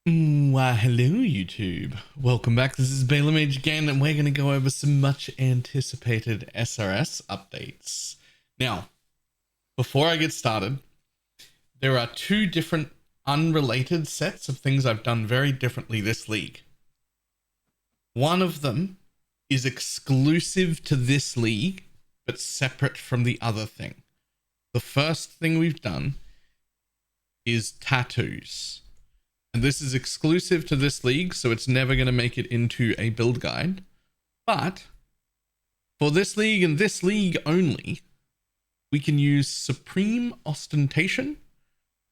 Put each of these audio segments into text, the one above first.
Why, hello YouTube. Welcome back. This is BalorMage again, and we're going to go over some much anticipated SRS updates. Now, before I get started, there are two different unrelated sets of things I've done very differently this league. One of them is exclusive to this league, but separate from the other thing. The first thing we've done is tattoos. And this is exclusive to this league, so it's never going to make it into a build guide. But for this league and this league only, we can use Supreme Ostentation,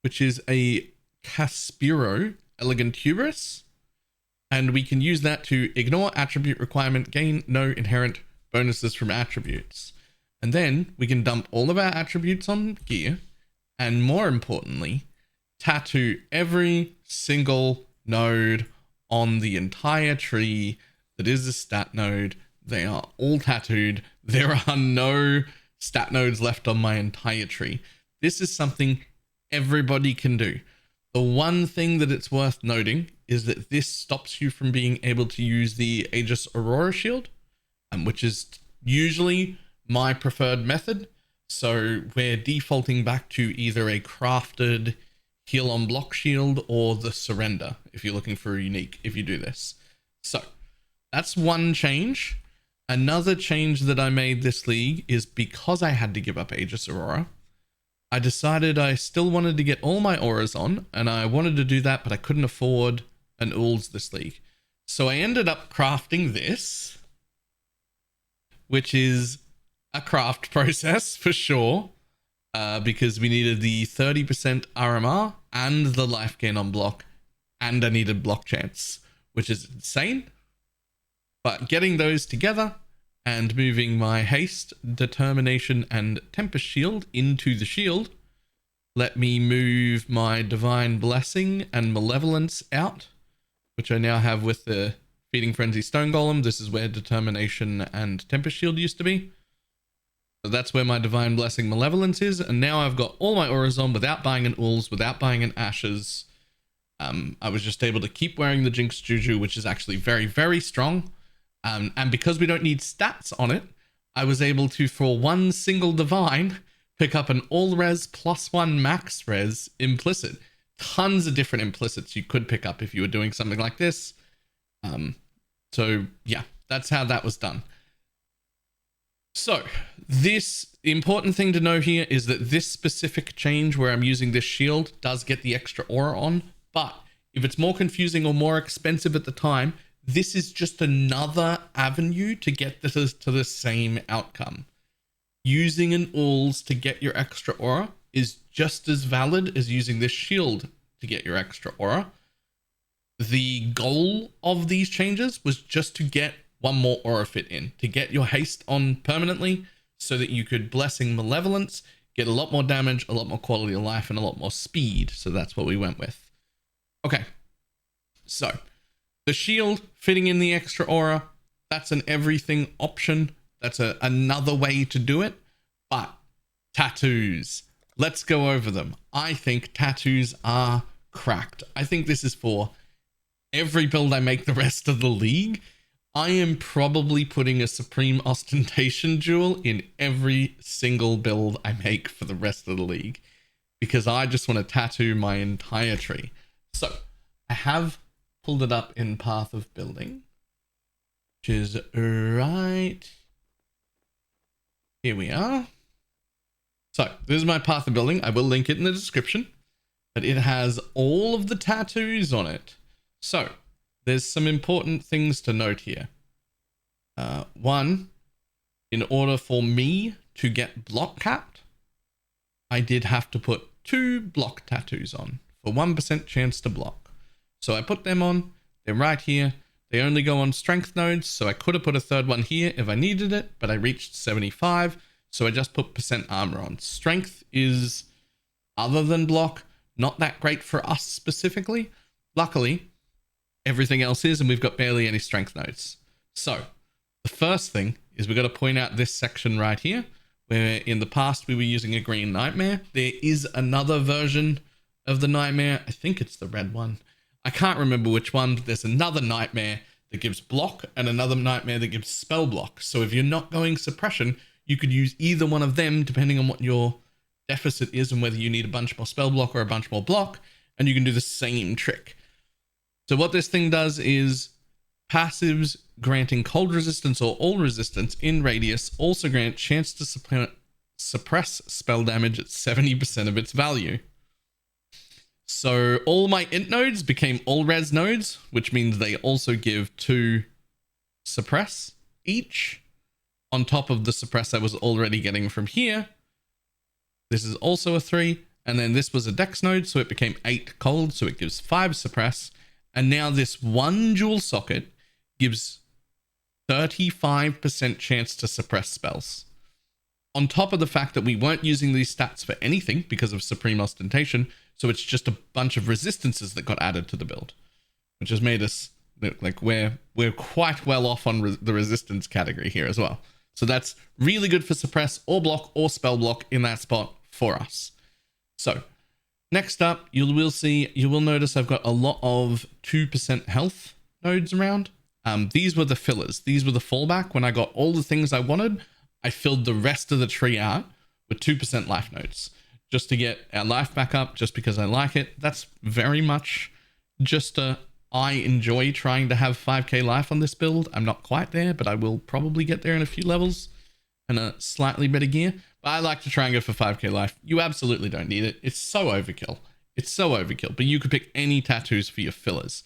which is a Caspiro Elegant Hubris. And we can use that to ignore attribute requirement, gain no inherent bonuses from attributes. And then we can dump all of our attributes on gear, and more importantly, tattoo every single node on the entire tree that is a stat node. They are all tattooed. There are no stat nodes left on my entire tree. This is something everybody can do. The one thing that it's worth noting is that this stops you from being able to use the Aegis Aurora shield, which is usually my preferred method. So we're defaulting back to either a crafted heal on block shield or the surrender if you're looking for a unique if you do this. So that's one change. Another change that I made this league is because I had to give up Aegis Aurora, I decided I still wanted to get all my auras on, and I wanted to do that, but I couldn't afford an Ools this league. So I ended up crafting this, which is a craft process for sure. Because we needed the 30% RMR and the life gain on block, and I needed block chance, which is insane. But getting those together and moving my haste, determination, and tempest shield into the shield let me move my divine blessing and malevolence out, which I now have with the feeding frenzy stone golem. This is where determination and tempest shield used to be. So that's where my Divine Blessing Malevolence is, and now I've got all my auras on without buying an Ools, without buying an Ashes. I was just able to keep wearing the Jinx Juju, which is actually very, very strong. And because we don't need stats on it, I was able to, for one single Divine, pick up an all-res +1 max res implicit. Tons of different implicits you could pick up if you were doing something like this. So yeah, that's how that was done. So this important thing to know here is that this specific change where I'm using this shield does get the extra aura on, but if it's more confusing or more expensive at the time, this is just another avenue to get this to the same outcome. Using an Ools to get your extra aura is just as valid as using this shield to get your extra aura. The goal of these changes was just to get one more aura fit in, to get your haste on permanently so that you could blessing malevolence, get a lot more damage, a lot more quality of life, and a lot more speed. So that's what we went with. Okay, so the shield fitting in the extra aura, that's an everything option. That's another way to do it. But tattoos, let's go over them. I think tattoos are cracked. I think this is for every build I make the rest of the league. I am probably putting a Supreme Ostentation jewel in every single build I make for the rest of the league, because I just want to tattoo my entire tree. So I have pulled it up in Path of Building, which is right here. We are. So this is my Path of Building. I will link it in the description, but it has all of the tattoos on it. So there's some important things to note here. One, in order for me to get block capped, I did have to put 2 block tattoos on for 1% chance to block. So I put them on. They're right here. They only go on strength nodes, so I could have put a third one here if I needed it, but I reached 75, so I just put % armor on. Strength is, other than block, not that great for us specifically. Luckily, everything else is, and we've got barely any strength nodes. So the first thing is we've got to point out this section right here, where in the past we were using a green nightmare. There is another version of the nightmare. I think it's the red one. I can't remember which one, but there's another nightmare that gives block and another nightmare that gives spell block. So if you're not going suppression, you could use either one of them depending on what your deficit is and whether you need a bunch more spell block or a bunch more block, and you can do the same trick. So what this thing does is passives granting cold resistance or all resistance in radius also grant chance to suppress spell damage at 70% of its value. So all my int nodes became all res nodes, which means they also give 2 suppress each on top of the suppress I was already getting from here. This is also a 3, and then this was a dex node, so it became 8 cold, so it gives 5 suppress. And now this one jewel socket gives 35% chance to suppress spells. On top of the fact that we weren't using these stats for anything because of Supreme Ostentation, so it's just a bunch of resistances that got added to the build, which has made us look like we're quite well off on the resistance category here as well. So that's really good for suppress or block or spell block in that spot for us. So next up, you will notice I've got a lot of 2% health nodes around. These were the fillers. These were the fallback. When I got all the things I wanted, I filled the rest of the tree out with 2% life nodes just to get our life back up, just because I like it. That's very much just I enjoy trying to have 5k life on this build. I'm not quite there, but I will probably get there in a few levels and a slightly better gear. But I like to try and go for 5k life. You absolutely don't need it. It's so overkill. It's so overkill, but you could pick any tattoos for your fillers.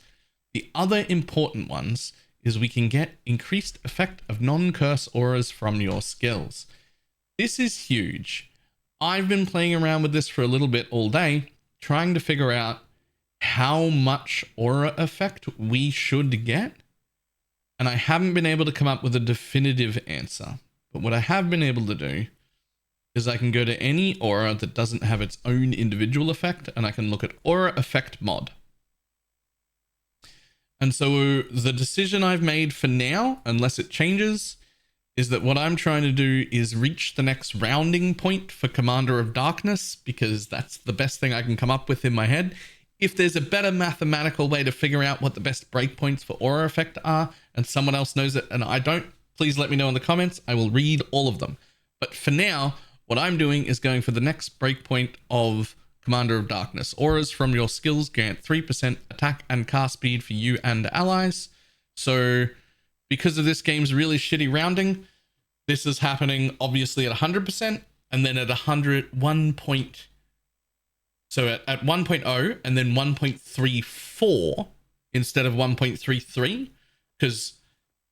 The other important ones is we can get increased effect of non-curse auras from your skills. This is huge. I've been playing around with this for a little bit all day, trying to figure out how much aura effect we should get. And I haven't been able to come up with a definitive answer. But what I have been able to do is I can go to any aura that doesn't have its own individual effect, and I can look at aura effect mod. And so the decision I've made for now, unless it changes, is that what I'm trying to do is reach the next rounding point for Commander of Darkness, because that's the best thing I can come up with in my head. If there's a better mathematical way to figure out what the best breakpoints for aura effect are, and someone else knows it and I don't, please let me know in the comments. I will read all of them. But for now, what I'm doing is going for the next breakpoint of Commander of Darkness. Auras from your skills grant 3% attack and cast speed for you and allies. So because of this game's really shitty rounding, this is happening obviously at 100%, and then at 101 point. So at 1.0 and then 1.34 instead of 1.33, because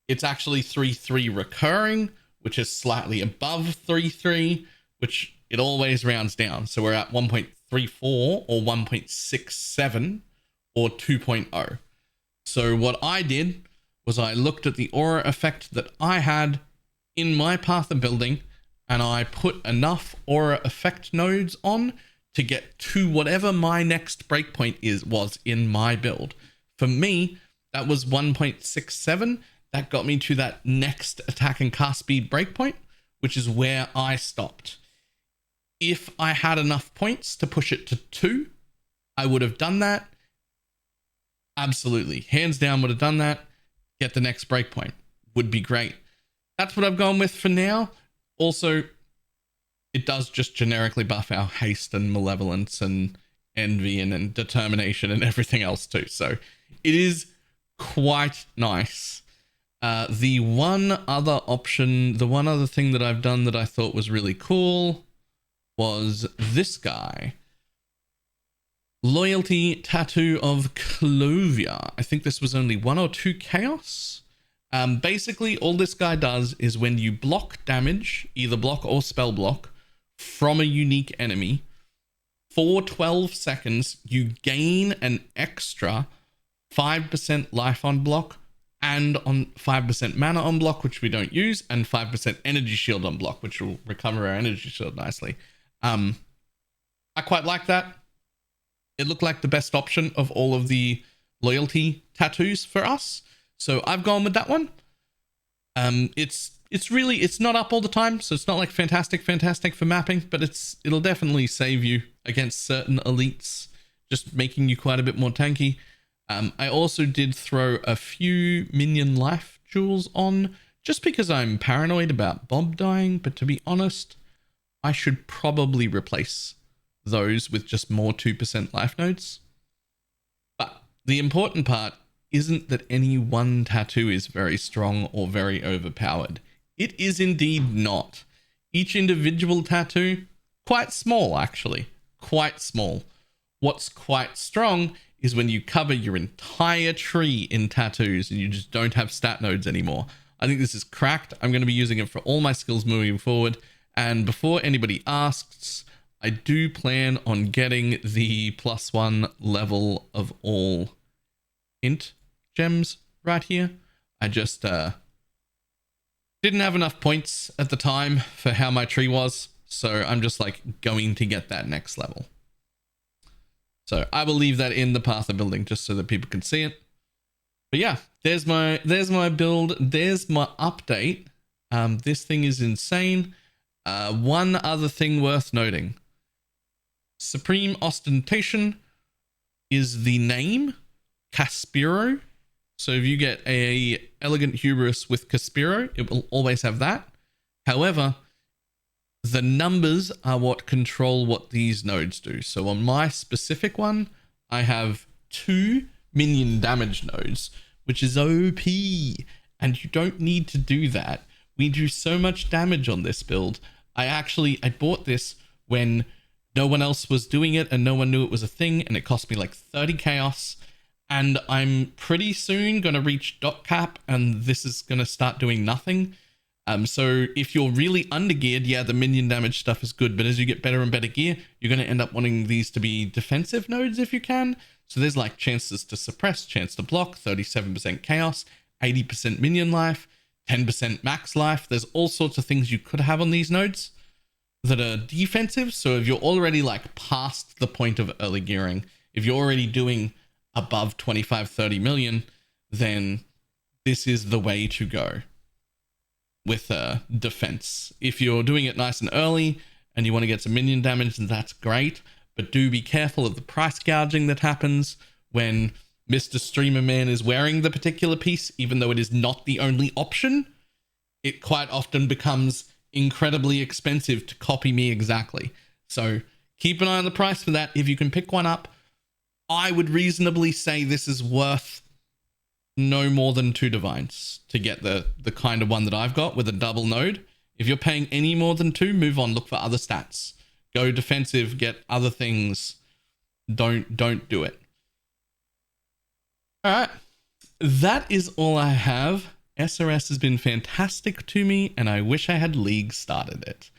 it's actually 3.3 recurring, which is slightly above 3.3, which it always rounds down. So we're at 1.34 or 1.67 or 2.0. So what I did was I looked at the aura effect that I had in my path of building, and I put enough aura effect nodes on to get to whatever my next breakpoint was in my build. For me, that was 1.67. That got me to that next attack and cast speed breakpoint, which is where I stopped. If I had enough points to push it to 2, I would have done that. Absolutely. Hands down would have done that. Get the next breakpoint. Would be great. That's what I've gone with for now. Also, it does just generically buff our haste and malevolence and envy and determination and everything else too. So it is quite nice. The one other option, the one other thing that I've done that I thought was really cool was this guy. Loyalty Tattoo of Clovia. I think this was only 1 or 2 chaos. Basically, all this guy does is when you block damage, either block or spell block, from a unique enemy, for 12 seconds, you gain an extra 5% life on block and on 5% mana on block, which we don't use, and 5% energy shield on block, which will recover our energy shield nicely. I quite like that. It looked like the best option of all of the loyalty tattoos for us. So I've gone with that one. It's not up all the time, so it's not like fantastic for mapping, but it'll definitely save you against certain elites, just making you quite a bit more tanky. I also did throw a few minion life jewels on just because I'm paranoid about Bob dying, but to be honest, I should probably replace those with just more 2% life nodes. But the important part isn't that any one tattoo is very strong or very overpowered. It is indeed not. Each individual tattoo, quite small actually, quite small. What's quite strong is when you cover your entire tree in tattoos and you just don't have stat nodes anymore. I think this is cracked. I'm going to be using it for all my skills moving forward. And before anybody asks, I do plan on getting the +1 level of all int gems right here. I just didn't have enough points at the time for how my tree was. So I'm just like going to get that next level. So I will leave that in the path of building just so that people can see it. But yeah, there's my build. There's my update. This thing is insane. One other thing worth noting. Supreme Ostentation is the name, Caspiro. So if you get a Elegant Hubris with Caspiro, it will always have that. However, the numbers are what control what these nodes do. So on my specific one, I have 2 minion damage nodes, which is OP. And you don't need to do that. We do so much damage on this build. I bought this when no one else was doing it and no one knew it was a thing, and it cost me like 30 chaos. And I'm pretty soon going to reach dot cap, and this is going to start doing nothing. So if you're really undergeared, yeah, the minion damage stuff is good, but as you get better and better gear, you're going to end up wanting these to be defensive nodes if you can. So there's like chances to suppress, chance to block, 37% chaos, 80% minion life, 10% max life. There's all sorts of things you could have on these nodes that are defensive. So if you're already like past the point of early gearing, if you're already doing above 25, 30 million, then this is the way to go with defense. If you're doing it nice and early and you want to get some minion damage, then that's great. But do be careful of the price gouging that happens when Mr. Streamer Man is wearing the particular piece, even though it is not the only option. It quite often becomes incredibly expensive to copy me exactly. So keep an eye on the price for that. If you can pick one up, I would reasonably say this is worth no more than 2 divines to get the kind of one that I've got with a double node. If you're paying any more than 2, move on, look for other stats. Go defensive, get other things. Don't do it. All right. That is all I have. SRS has been fantastic to me, and I wish I had League started it.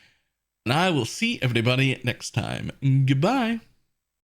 And I will see everybody next time. Goodbye.